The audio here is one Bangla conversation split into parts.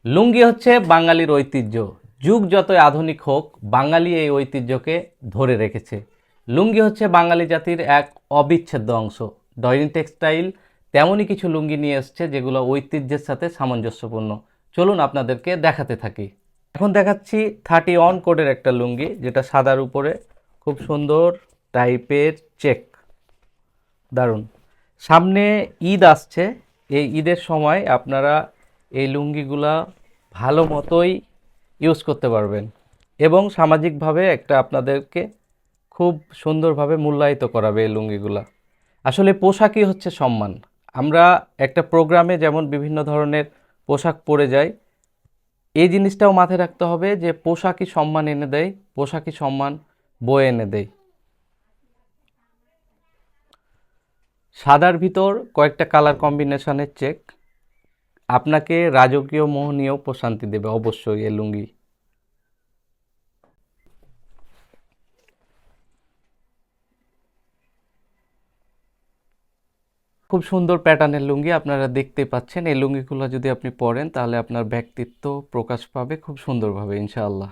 লুঙ্গি হচ্ছে বাঙালির ঐতিহ্য। যুগ যতই আধুনিক হোক, বাঙালি এই ঐতিহ্যকে ধরে রেখেছে। লুঙ্গি হচ্ছে বাঙালি জাতির এক অবিচ্ছেদ্য অংশ। ডয়িং টেক্সটাইল তেমনই কিছু লুঙ্গি নিয়ে এসছে যেগুলো ঐতিহ্যের সাথে সামঞ্জস্যপূর্ণ। চলুন আপনাদেরকে দেখাতে থাকি। এখন দেখাচ্ছি 31 কোডের একটা লুঙ্গি, যেটা সাদার উপরে খুব সুন্দর টাইপের চেক। দারুণ। সামনে ঈদ আসছে। এই ঈদের সময় আপনারা এই লুঙ্গিগুলা ভালো মতোই ইউজ করতে পারবেন এবং সামাজিকভাবে একটা আপনাদেরকে খুব সুন্দরভাবে মূল্যায়িত করাবে এই লুঙ্গিগুলা। আসলে পোশাকই হচ্ছে সম্মান। আমরা একটা প্রোগ্রামে যেমন বিভিন্ন ধরনের পোশাক পরে যাই, এই জিনিসটাও মাথায় রাখতে হবে যে পোশাকই সম্মান এনে দেয়, পোশাকই সম্মান বয়ে এনে দেয়। সাদার ভিতর কয়েকটা কালার কম্বিনেশনের চেক আপনাকে রাজকীয় মোহনীয় প্রশান্তি দেবে অবশ্যই এই লুঙ্গি। খুব সুন্দর প্যাটার্নের লুঙ্গি আপনারা দেখতে পাচ্ছেন। এই লুঙ্গিগুলো যদি আপনি পরেন তাহলে আপনার ব্যক্তিত্ব প্রকাশ পাবে খুব সুন্দরভাবে ইনশাআল্লাহ।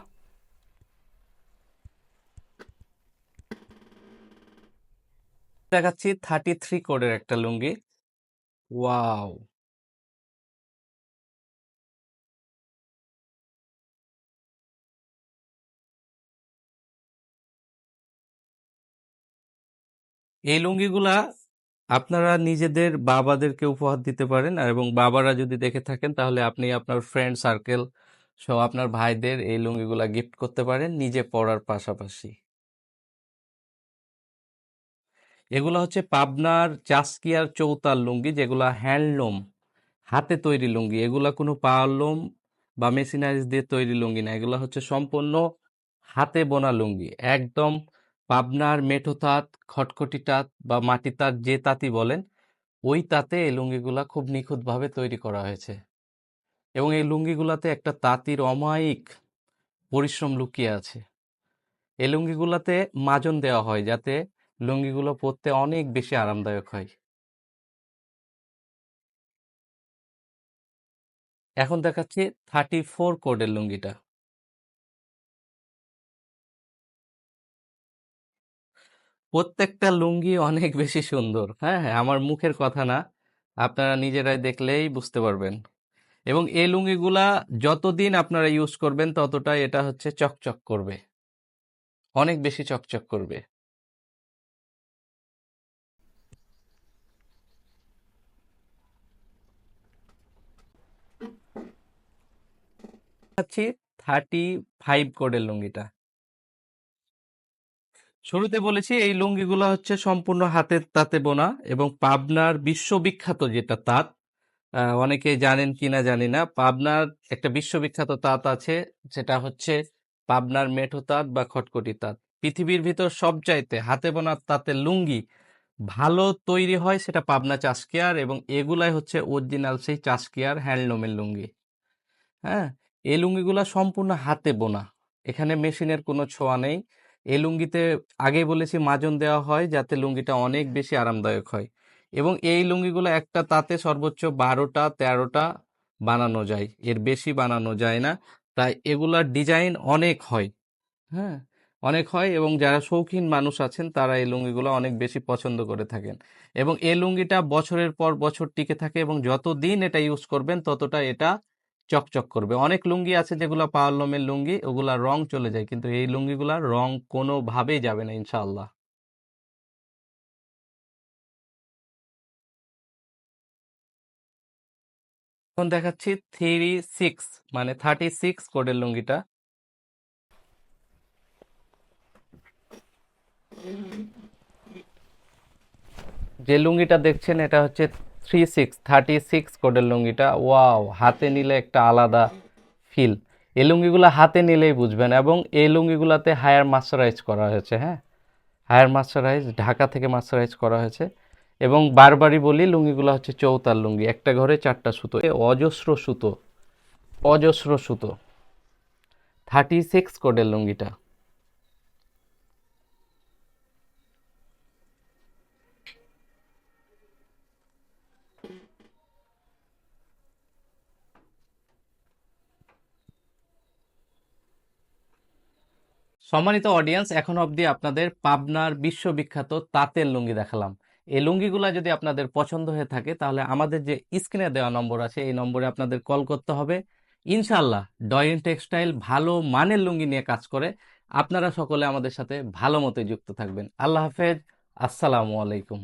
দেখাচ্ছি 33 কোডের একটা লুঙ্গি। ওয়াও! এই লুঙ্গিগুলা আপনারা নিজেদের বাবাদেরকে উপহার দিতে পারেন, আর এবং বাবারা যদি দেখে থাকেন তাহলে আপনি আপনার ফ্রেন্ড সার্কেল সহ আপনার ভাইদের এই লুঙ্গিগুলা গিফট করতে পারেন নিজে পরার পাশাপাশি। এগুলো হচ্ছে পাবনার চাষকিয়ার চৌতাল লুঙ্গি, যেগুলা হ্যান্ডলুম, হাতে তৈরি লুঙ্গি। এগুলা কোনো পাওয়ারলুম বা মেশিনারিজ দিয়ে তৈরি লুঙ্গি না, এগুলো হচ্ছে সম্পূর্ণ হাতে বোনা লুঙ্গি। একদম পাবনার মেঠো তাঁত, খটখটি তাঁত বা মাটি তাঁত যে তাঁতই বলেন, ওই তাঁতে এই লুঙ্গিগুলা খুব নিখুঁতভাবে তৈরি করা হয়েছে। এবং এই লুঙ্গিগুলাতে একটা তাঁতির অমায়িক পরিশ্রম লুকিয়ে আছে। এই লুঙ্গিগুলাতে মাজন দেওয়া হয় যাতে লুঙ্গিগুলো পরতে অনেক বেশি আরামদায়ক হয়। এখন দেখাচ্ছি 34 কোডের লুঙ্গিটা। প্রত্যেকটা লুঙ্গি অনেক বেশি সুন্দর। হ্যাঁ, হ্যাঁ, আমার মুখের কথা না, আপনারা নিজেরাই দেখলেই বুঝতে পারবেন। এবং এই লুঙ্গিগুলা যতদিন আপনারা ইউজ করবেন ততটাই এটা হচ্ছে চকচক করবে, অনেক বেশি চকচক করবে। দেখাচ্ছি 35 কোডের লুঙ্গিটা। শুরুতে বলেছি এই লুঙ্গিগুলো হচ্ছে সম্পূর্ণ হাতের তাঁতে বোনা এবং পাবনার বিশ্ববিখ্যাত যেটা তাঁত, অনেকে জানেন কিনা জানি না, পাবনার একটা বিশ্ববিখ্যাত তাঁত আছে, সেটা হচ্ছে পাবনার মেঠো তাঁত বা খটখটি তাঁত। পৃথিবীর ভিতর সবচাইতে হাতে বোনা তাঁতের লুঙ্গি ভালো তৈরি হয় সেটা পাবনা চাষকিয়ার, এবং এগুলাই হচ্ছে অরিজিনাল সেই চাষকিয়ার হ্যান্ডলুমের লুঙ্গি। হ্যাঁ, এই লুঙ্গিগুলা সম্পূর্ণ হাতে বোনা, এখানে মেশিনের কোনো ছোঁয়া নেই। এই লুঙ্গিতে আগেই বলেছি মাজন দেওয়া হয় যাতে লুঙ্গিটা অনেক বেশি আরামদায়ক হয়। এবং এই লুঙ্গিগুলো একটা তাতে সর্বোচ্চ 12টা 13টা বানানো যায়, এর বেশি বানানো যায় না। তাই এগুলার ডিজাইন অনেক হয়। হ্যাঁ, অনেক হয় এবং যারা শৌখিন মানুষ আছেন তারা এই লুঙ্গিগুলো অনেক বেশি পছন্দ করে থাকেন। এবং এই লুঙ্গিটা বছরের পর বছর টিকে থাকে এবং যতদিন এটা ইউজ করবেন ততটা এটা চকচক করবে। অনেক লুঙ্গি আছে যেগুলো পাওয়ারলুমের লুঙ্গি, ওগুলা রং চলে যায়, কিন্তু এই লুঙ্গিগুলার রং কোনোভাবেই যাবে না ইনশাআল্লাহ। এখন দেখাচ্ছি 36 মানে 36 কোডের লুঙ্গিটা। যে লুঙ্গিটা দেখছেন এটা হচ্ছে 36 কোডের লুঙ্গিটা। ওয়াও! হাতে নিলে একটা আলাদা ফিল। এই লুঙ্গিগুলো হাতে নিলেই বুঝবেন, এবং এই লুঙ্গিগুলোতে হায়ার মার্সারাইজ করা হয়েছে। হ্যাঁ, হায়ার মার্সারাইজ ঢাকা থেকে মার্সারাইজ করা হয়েছে। এবং বারবারই বলি লুঙ্গিগুলো হচ্ছে চৌতাল লুঙ্গি, একটা ঘরে 4টা সুতো, অজস্র সুতো, অজস্র সুতো। 36 কোডের লুঙ্গিটা। সম্মানিত অডিয়েন্স, এখন অবধি আপনাদের পাবনার বিশ্ববিখ্যাত তাঁতের লুঙ্গি দেখালাম। এই লুঙ্গিগুলা যদি আপনাদের পছন্দ হয়ে থাকে তাহলে আমাদের যে স্ক্রিনে দেওয়া নম্বর আছে এই নম্বরে আপনাদের কল করতে হবে। ইনশাআল্লাহ ডয়েন টেক্সটাইল ভালো মানের লুঙ্গি নিয়ে কাজ করে। আপনারা সকলে আমাদের সাথে ভালো মতো যুক্ত থাকবেন। আল্লাহ হাফেজ। আসসালামু আলাইকুম।